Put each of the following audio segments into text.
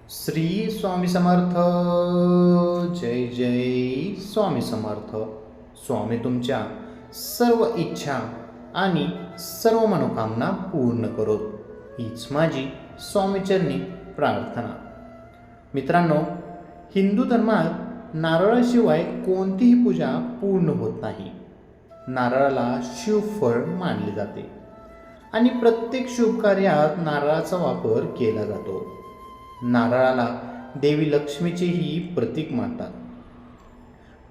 श्री स्वामी समर्थ. जय जय स्वामी समर्थ. स्वामी तुमच्या सर्व इच्छा आणि सर्व मनोकामना पूर्ण करोत, हीच माझी स्वामीचरणी प्रार्थना. मित्रांनो, हिंदू धर्मात नारळाशिवाय कोणतीही पूजा पूर्ण होत नाही. नारळाला शिवफळ मानले जाते आणि प्रत्येक शुभ कार्यात नारळाचा वापर केला जातो. नारळाला देवी लक्ष्मीचेही प्रतीक मानतात.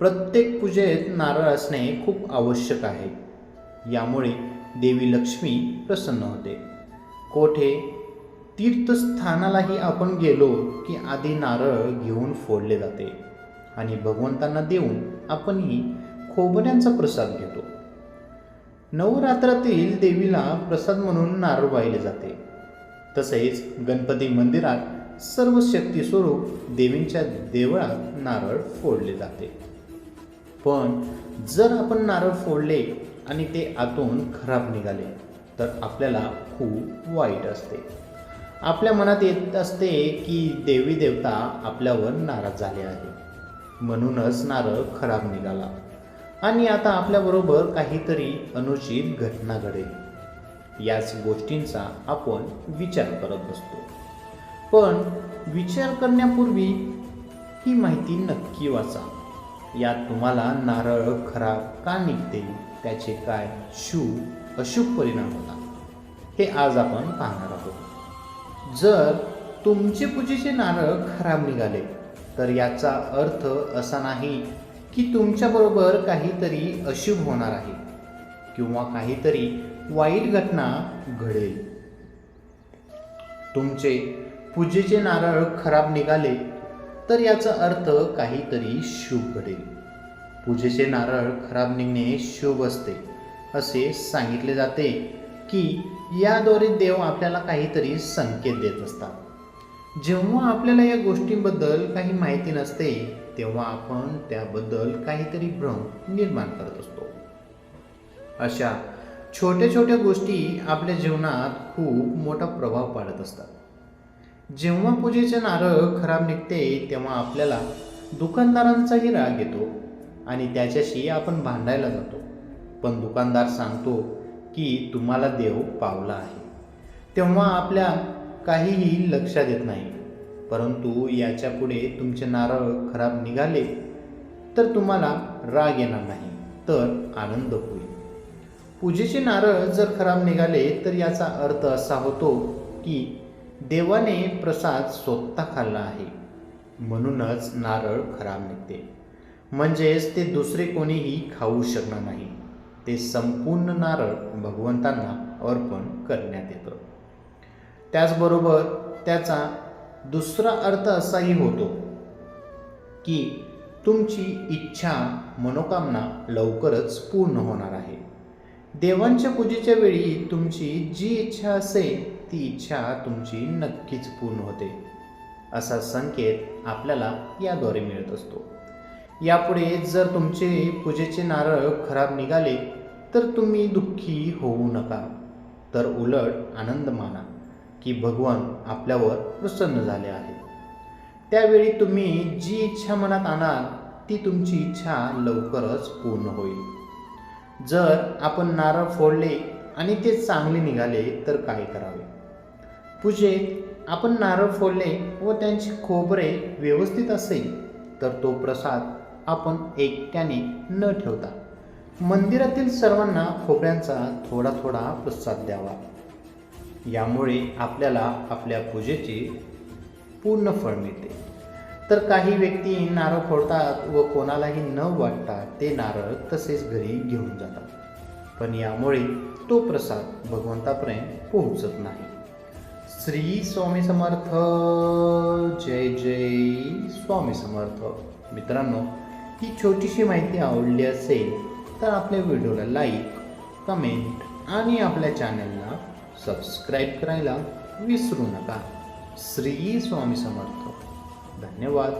प्रत्येक पूजेत नारळ असणे खूप आवश्यक आहे. यामुळे देवी लक्ष्मी प्रसन्न होते. कोठे तीर्थस्थानालाही आपण गेलो की आधी नारळ घेऊन फोडले जाते आणि भगवंतांना देऊन आपणही खोबऱ्यांचा प्रसाद घेतो. नवरात्रातील देवीला प्रसाद म्हणून नारळ वाहिले जाते. तसेच गणपती मंदिरात सर्व शक्ती स्वरूप देवींच्या देवळात नारळ फोडले जाते. पण जर आपण नारळ फोडले आणि ते आतून खराब निघाले तर आपल्याला खूप वाईट असते. आपल्या मनात येत असते की देवी देवता आपल्यावर नाराज झाले आहे, म्हणूनच नारळ खराब निघाला आणि आता आपल्याबरोबर काहीतरी अनुचित घटना घडेल. याच गोष्टींचा आपण विचार करत असतो. पण विचार करण्यापूर्वी ही माहिती नक्की वाचा. यात तुम्हाला नारळ खराब का निघते, त्याचे काय शुभ अशुभ परिणाम होतात हे आज आपण पाहणार आहोत. जर तुमचे पूजेचे नारळ खराब निघाले तर याचा अर्थ असा नाही की तुमच्याबरोबर काहीतरी अशुभ होणार आहे किंवा काहीतरी वाईट घटना घडेल. तुमचे पूजेचे नारळ खराब निघाले तर याचा अर्थ काहीतरी शुभ घडेल. पूजेचे नारळ खराब निघणे शुभ असते असे सांगितले जाते की याद्वारे देव आपल्याला काहीतरी संकेत देत असतात. जेव्हा आपल्याला या गोष्टींबद्दल काही माहिती नसते तेव्हा आपण त्याबद्दल काहीतरी भ्रम निर्माण करत असतो. अशा छोट्या छोट्या गोष्टी आपल्या जीवनात खूप मोठा प्रभाव पाडत असतात. जेव्हा पूजेचे नारळ खराब निघते तेव्हा आपल्याला दुकानदारांचाही राग येतो आणि त्याच्याशी आपण भांडायला जातो. पण दुकानदार सांगतो की तुम्हाला देव पावला आहे. तेव्हा आपल्या काहीही लक्षात येत नाही. परंतु याच्या पुढे तुमचे नारळ खराब निघाले तर तुम्हाला राग येणार नाही तर आनंद होईल. पूजेचे नारळ जर खराब निघाले तर याचा अर्थ असा होतो की देवाने प्रसाद स्वतः खाल्ला आहे, म्हणूनच नारळ खराब निघते. म्हणजेच ते दुसरे कोणीही खाऊ शकणार नाही. ते संपूर्ण नारळ भगवंतांना अर्पण करण्यात येतं. त्याचबरोबर त्याचा दुसरा अर्थ असाही होतो की तुमची इच्छा मनोकामना लवकरच पूर्ण होणार आहे. देवांच्या पूजेच्या वेळी तुमची जी इच्छा असेल ती इच्छा तुमची नक्कीच पूर्ण होते असा संकेत आपल्याला याद्वारे मिळत असतो. यापुढे जर तुमचे पूजेचे नारळ खराब निघाले तर तुम्ही दुःखी होऊ नका, तर उलट आनंद माना की भगवान आपल्यावर प्रसन्न झाले आहेत. त्यावेळी तुम्ही जी इच्छा मनात आणाल ती तुमची इच्छा लवकरच पूर्ण होईल. जर आपण नारळ फोडले आणि ते चांगले निघाले तर काय करावे? पूजेत आपण नारळ फोडले व त्यांचे खोबरे व्यवस्थित असेल तर तो प्रसाद आपण एकट्याने न ठेवता मंदिरातील सर्वांना खोबऱ्यांचा थोडा थोडा प्रसाद द्यावा. यामुळे आपल्याला आपल्या पूजेचे पूर्ण फळ मिळते. तर काही व्यक्ती नारळ फोडतात व कोणालाही न वाटता ते नारळ तसेच घरी घेऊन जातात, पण यामुळे तो प्रसाद भगवंतापर्यंत पोहोचत नाही. श्री स्वामी समर्थ. जय जय स्वामी समर्थ. मित्रांनो, ही छोटीशी माहिती आवडली असेल तर आपल्या व्हिडिओला लाईक, कमेंट आणि आपल्या चॅनलला सबस्क्राईब करायला विसरू नका. श्री स्वामी समर्थ. धन्यवाद.